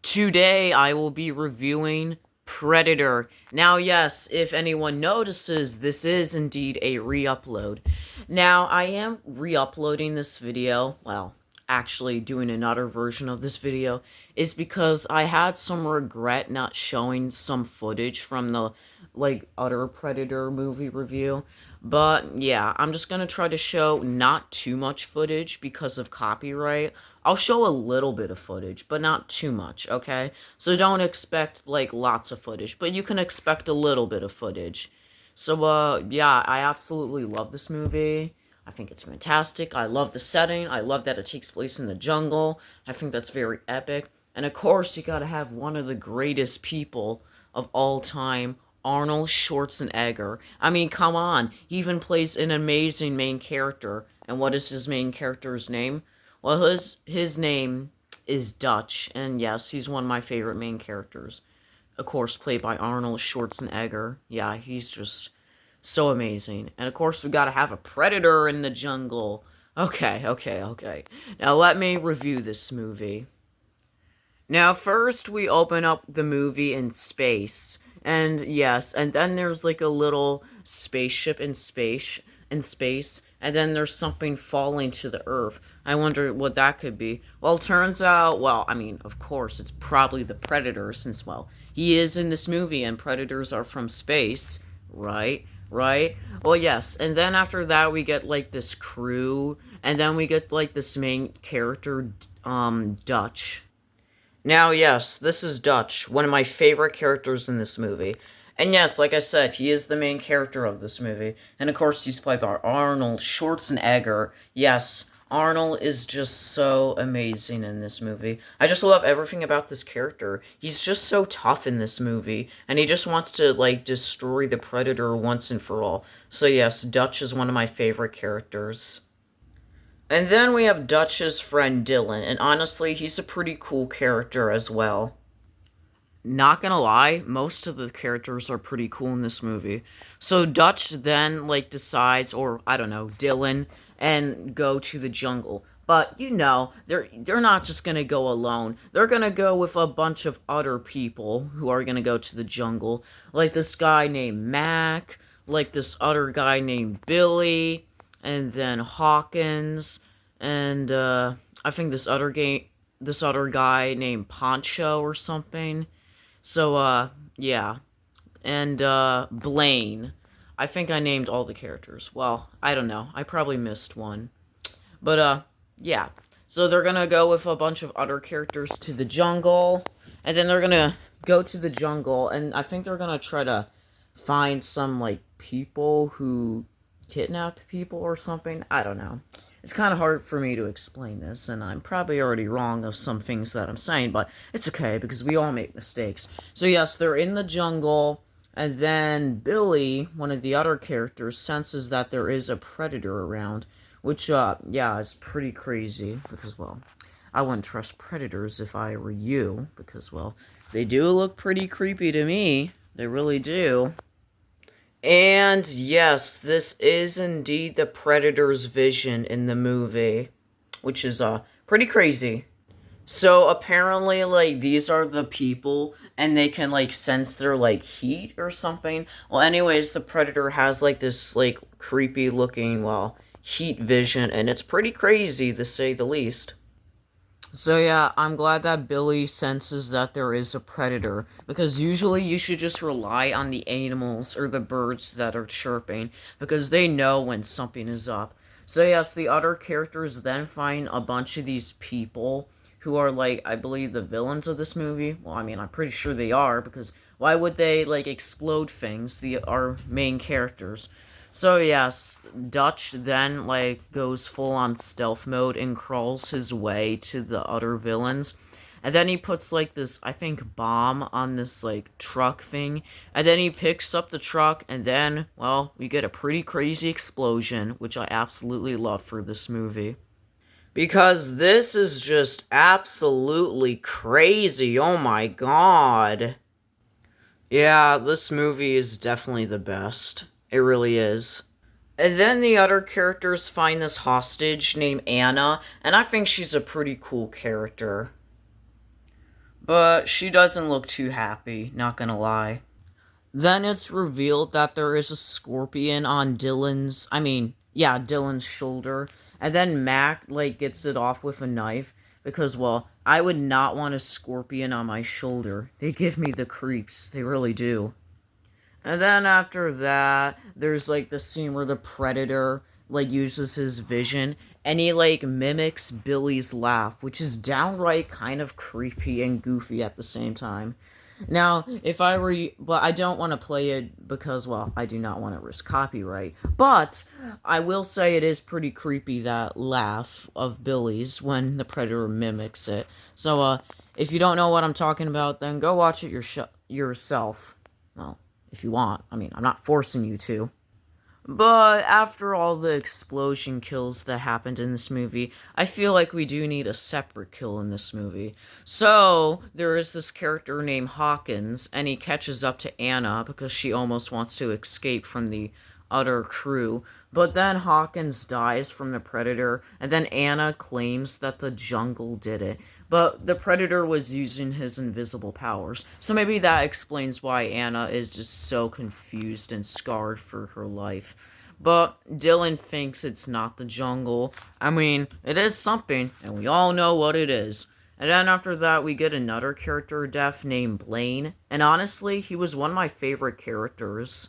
Today I will be reviewing Predator. Now, yes, if anyone notices, this is indeed a re-upload. Now, I am re-uploading this video, well, actually doing another version of this video, is because I had some regret not showing some footage from the, other Predator movie review. But, yeah, I'm just gonna try to show not too much footage because of copyright. I'll show a little bit of footage, but not too much, okay? So don't expect, lots of footage, but you can expect a little bit of footage. So, yeah, I absolutely love this movie. I think it's fantastic. I love the setting. I love that it takes place in the jungle. I think that's very epic. And of course, you gotta have one of the greatest people of all time, Arnold Schwarzenegger. I mean, come on. He even plays an amazing main character. And what is his main character's name? Well, his name is Dutch, and yes, he's one of my favorite main characters. Of course, played by Arnold Schwarzenegger. Yeah, he's just so amazing. And of course, we gotta have a predator in the jungle. Okay. Now let me review this movie. Now, first, we open up the movie in space. And yes, and then there's like a little spaceship in space, and then there's something falling to the earth. I wonder what that could be. Well, it turns out, well, I mean, of course, it's probably the Predator, since, well, he is in this movie, and Predators are from space, right? Right? Well, yes, and then after that, we get, this crew, and then we get, this main character, Dutch. Now, yes, this is Dutch, one of my favorite characters in this movie. And yes, like I said, he is the main character of this movie. And of course, he's played by Arnold Schwarzenegger. Yes, Arnold is just so amazing in this movie. I just love everything about this character. He's just so tough in this movie, and he just wants to, destroy the Predator once and for all. So yes, Dutch is one of my favorite characters. And then we have Dutch's friend Dylan, and honestly, he's a pretty cool character as well. Not gonna lie, most of the characters are pretty cool in this movie. So Dutch then, decides, or I don't know, Dylan, and go to the jungle. But, they're not just gonna go alone. They're gonna go with a bunch of other people who are gonna go to the jungle. Like this guy named Mac, like this other guy named Billy, and then Hawkins, and I think this other guy named Poncho or something. So yeah, and Blaine. I think I named all the characters. Well, I don't know. I probably missed one. But yeah. So they're gonna go with a bunch of other characters to the jungle, and then they're gonna go to the jungle, and I think they're gonna try to find some people who kidnap people or something. I don't know. It's kind of hard for me to explain this, and I'm probably already wrong of some things that I'm saying, but it's okay because we all make mistakes. So yes, they're in the jungle, and then Billy, one of the other characters, senses that there is a predator around, which, yeah, is pretty crazy because, well, I wouldn't trust predators if I were you because, well, they do look pretty creepy to me. They really do. And yes, this is indeed the Predator's vision in the movie, which is pretty crazy. So apparently, these are the people, and they can sense their heat or something. Well, anyways, the Predator has this creepy looking, well, heat vision, and it's pretty crazy to say the least. So yeah, I'm glad that Billy senses that there is a predator, because usually you should just rely on the animals or the birds that are chirping, because they know when something is up. So yes, the other characters then find a bunch of these people who are I believe the villains of this movie. Well, I mean, I'm pretty sure they are, because why would they explode things, our main characters? So yes, Dutch then goes full on stealth mode and crawls his way to the other villains. And then he puts this, I think, bomb on this truck thing. And then he picks up the truck, and then, well, we get a pretty crazy explosion, which I absolutely love for this movie. Because this is just absolutely crazy. Oh my god. Yeah, this movie is definitely the best. It really is. And then the other characters find this hostage named Anna, and I think she's a pretty cool character. but she doesn't look too happy, not gonna lie. Then it's revealed that there is a scorpion on Dylan's shoulder. And then Mac, like, gets it off with a knife. Because, well, I would not want a scorpion on my shoulder. They give me the creeps. They really do. And then after that, there's, like, the scene where the Predator, like, uses his vision. And he, like, mimics Billy's laugh. Which is downright kind of creepy and goofy at the same time. Now, if I were you, but I don't want to play it because, well, I do not want to risk copyright. But I will say it is pretty creepy, that laugh of Billy's when the Predator mimics it. So, if you don't know what I'm talking about, then go watch it yourself. Well, if you want. I mean, I'm not forcing you to. But after all the explosion kills that happened in this movie, I feel like we do need a separate kill in this movie. So, there is this character named Hawkins, and he catches up to Anna because she almost wants to escape from the other crew. But then Hawkins dies from the Predator, and then Anna claims that the jungle did it. But the Predator was using his invisible powers. So maybe that explains why Anna is just so confused and scarred for her life. But Dylan thinks it's not the jungle. I mean, it is something, and we all know what it is. And then after that, we get another character death named Blaine. And honestly, he was one of my favorite characters.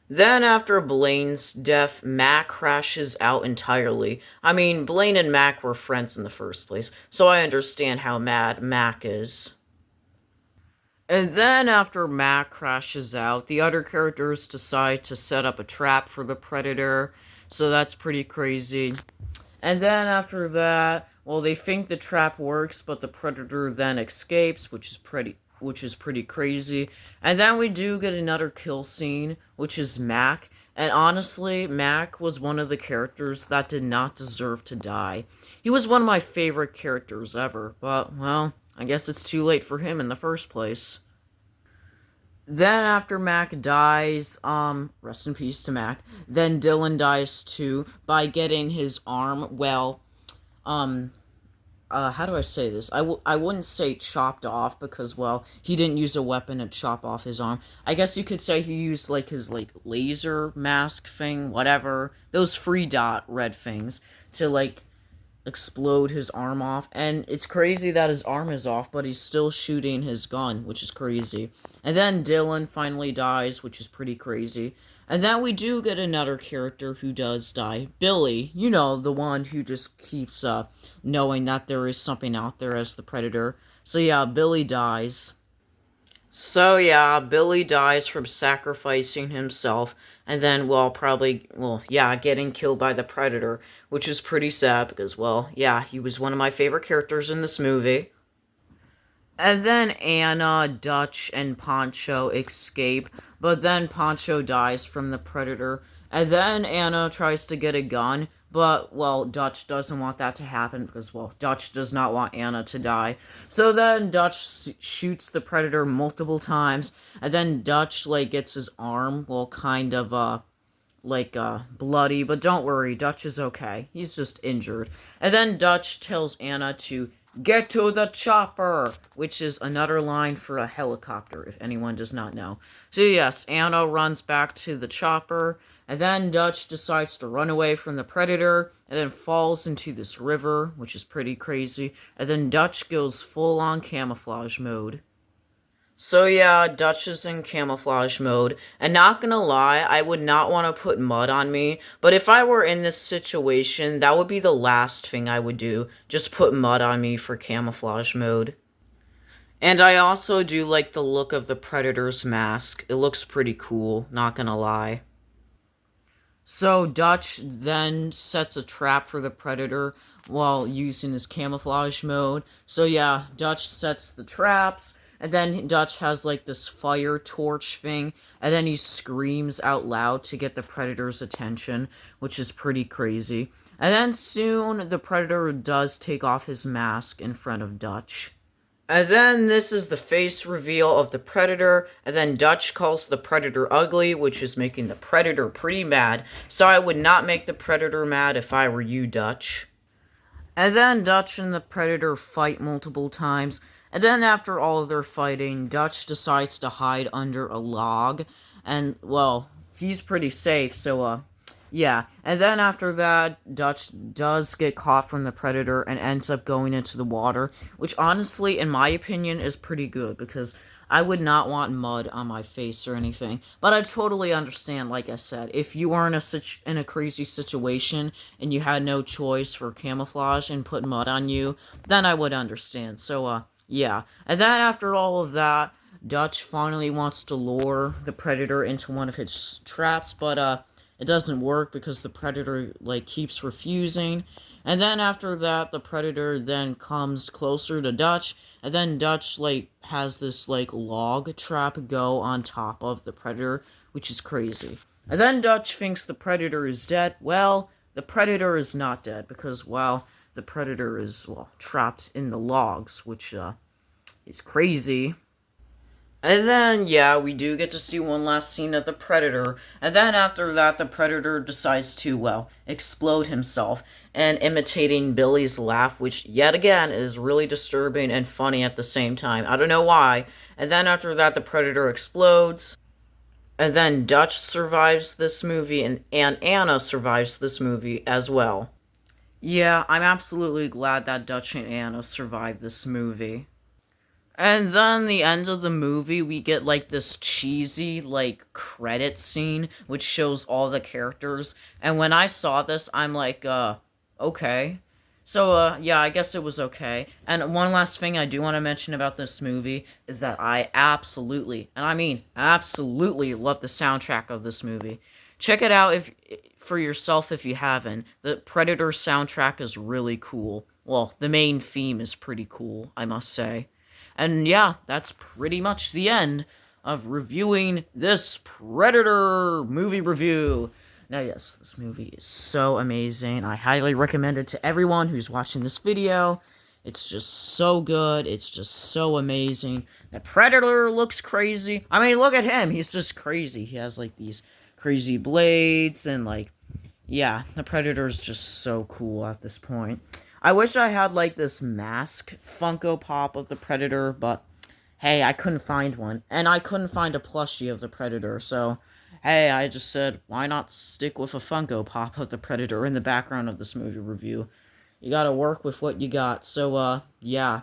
Then after Blaine's death, Mac crashes out entirely. I mean, Blaine and Mac were friends in the first place, so I understand how mad Mac is. And then after Mac crashes out, the other characters decide to set up a trap for the Predator, so that's pretty crazy. And then after that, well, they think the trap works, but the Predator then escapes, which is pretty crazy. And then we do get another kill scene, which is Mac. And honestly, Mac was one of the characters that did not deserve to die. He was one of my favorite characters ever, but, well, I guess it's too late for him in the first place. Then after Mac dies, rest in peace to Mac, then Dylan dies too by getting his arm, how do I say this? I wouldn't say chopped off because, well, he didn't use a weapon to chop off his arm. I guess you could say he used, like, his, like, laser mask thing, whatever. Those free dot red things to, like, explode his arm off. And it's crazy that his arm is off, but he's still shooting his gun, which is crazy. And then Dylan finally dies, which is pretty crazy. And then we do get another character who does die. Billy, you know, the one who just keeps knowing that there is something out there as the Predator. So yeah, Billy dies. Billy dies from sacrificing himself, and then, getting killed by the Predator, which is pretty sad because, well, yeah, he was one of my favorite characters in this movie. And then Anna, Dutch, and Poncho escape, but then Poncho dies from the Predator. And then Anna tries to get a gun, but, well, Dutch doesn't want that to happen because, well, Dutch does not want Anna to die. So then Dutch shoots the Predator multiple times, and then Dutch, like, gets his arm, bloody, but don't worry, Dutch is okay. He's just injured. And then Dutch tells Anna to get to the chopper, which is another line for a helicopter, if anyone does not know. So yes, Anna runs back to the chopper, and then Dutch decides to run away from the Predator, and then falls into this river, which is pretty crazy, and then Dutch goes full-on camouflage mode. So yeah, Dutch is in camouflage mode, and not gonna lie, I would not want to put mud on me, but if I were in this situation, that would be the last thing I would do, just put mud on me for camouflage mode. And I also do like the look of the Predator's mask, it looks pretty cool, not gonna lie. So Dutch then sets a trap for the Predator while using his camouflage mode. So yeah, Dutch sets the traps, and then Dutch has, like, this fire torch thing, and then he screams out loud to get the Predator's attention, which is pretty crazy. And then soon, the Predator does take off his mask in front of Dutch. And then this is the face reveal of the Predator, and then Dutch calls the Predator ugly, which is making the Predator pretty mad, so I would not make the Predator mad if I were you, Dutch. And then Dutch and the Predator fight multiple times, And then after all of their fighting, Dutch decides to hide under a log. And, well, he's pretty safe, so, yeah. And then after that, Dutch does get caught from the predator and ends up going into the water, which honestly, in my opinion, is pretty good because I would not want mud on my face or anything. But I totally understand, like I said, if you were in a crazy situation and you had no choice for camouflage and put mud on you, then I would understand. So, yeah. And then after all of that, Dutch finally wants to lure the predator into one of his traps, but it doesn't work because the predator like keeps refusing. And then after that, the predator then comes closer to Dutch, and then Dutch like has this like log trap go on top of the predator, which is crazy. And then Dutch thinks the predator is dead. Well, the predator is not dead because, well, the predator is, well, trapped in the logs, which is crazy. And then, yeah, we do get to see one last scene of the Predator. And then after that, the Predator decides to, well, explode himself. And imitating Billy's laugh, which, yet again, is really disturbing and funny at the same time. I don't know why. And then after that, the Predator explodes. And then Dutch survives this movie, and Anna survives this movie as well. Yeah, I'm absolutely glad that Dutch and Anna survived this movie. And then the end of the movie, we get like this cheesy like credit scene, which shows all the characters. And when I saw this, I'm like, okay. So, yeah, I guess it was okay. And one last thing I do want to mention about this movie is that I absolutely, and I mean absolutely, love the soundtrack of this movie. Check it out if for yourself if you haven't. The Predator soundtrack is really cool. Well, the main theme is pretty cool, I must say. And yeah, that's pretty much the end of reviewing this Predator movie review. Now, yes, this movie is so amazing. I highly recommend it to everyone who's watching this video. It's just so good. It's just so amazing. The Predator looks crazy. I mean, look at him. He's just crazy. He has, like, these crazy blades and, like, yeah, the Predator's just so cool at this point. I wish I had, like, this mask Funko Pop of the Predator, but, hey, I couldn't find one. And I couldn't find a plushie of the Predator, so, hey, I just said, why not stick with a Funko Pop of the Predator in the background of this movie review? You gotta work with what you got. So, yeah.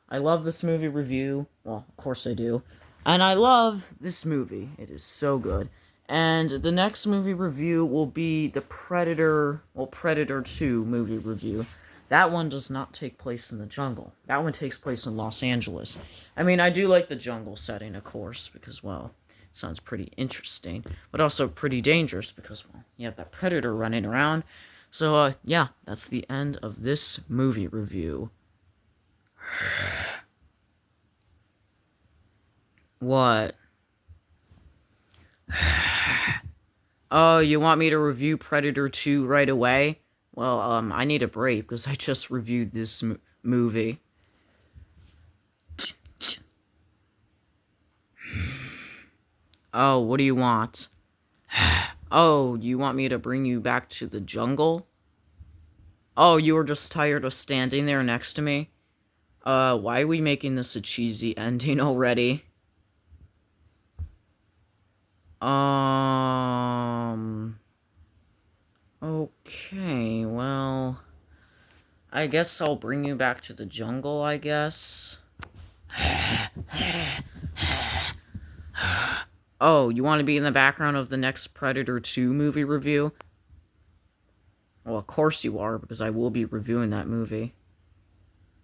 I love this movie review. Well, of course I do. And I love this movie. It is so good. And the next movie review will be the Predator 2 movie review. That one does not take place in the jungle. That one takes place in Los Angeles. I mean, I do like the jungle setting, of course, because, well, it sounds pretty interesting. But also pretty dangerous, because, well, you have that predator running around. So, yeah, that's the end of this movie review. What? Oh, you want me to review Predator 2 right away? Well, I need a break because I just reviewed this movie. Oh, what do you want? Oh, you want me to bring you back to the jungle? Oh, you were just tired of standing there next to me? Why are we making this a cheesy ending already? Okay, well, I guess I'll bring you back to the jungle, I guess. Oh, you want to be in the background of the next Predator 2 movie review? Well, of course you are, because I will be reviewing that movie.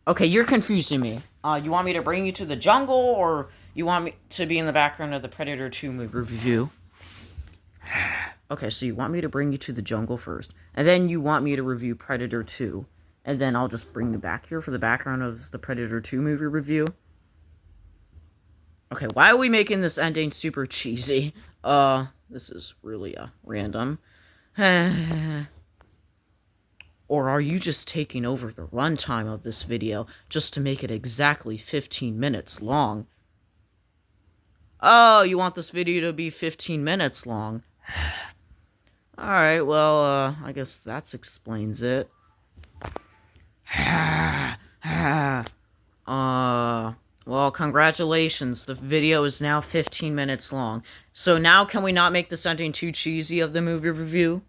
Okay, you're confusing me. You want me to bring you to the jungle, or you want me to be in the background of the Predator 2 movie review? Okay, so you want me to bring you to the jungle first, and then you want me to review Predator 2, and then I'll just bring you back here for the background of the Predator 2 movie review? Okay, why are we making this ending super cheesy? This is really, random. Or are you just taking over the runtime of this video just to make it exactly 15 minutes long? Oh, you want this video to be 15 minutes long? Alright, well, I guess that explains it. Well, congratulations. The video is now 15 minutes long. So now can we not make this ending too cheesy of the movie review?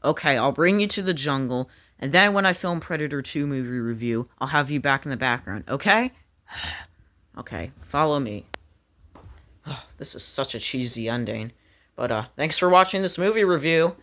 Okay, I'll bring you to the jungle, and then when I film Predator 2 movie review, I'll have you back in the background, okay? Okay, follow me. Oh, this is such a cheesy ending. But, thanks for watching this movie review.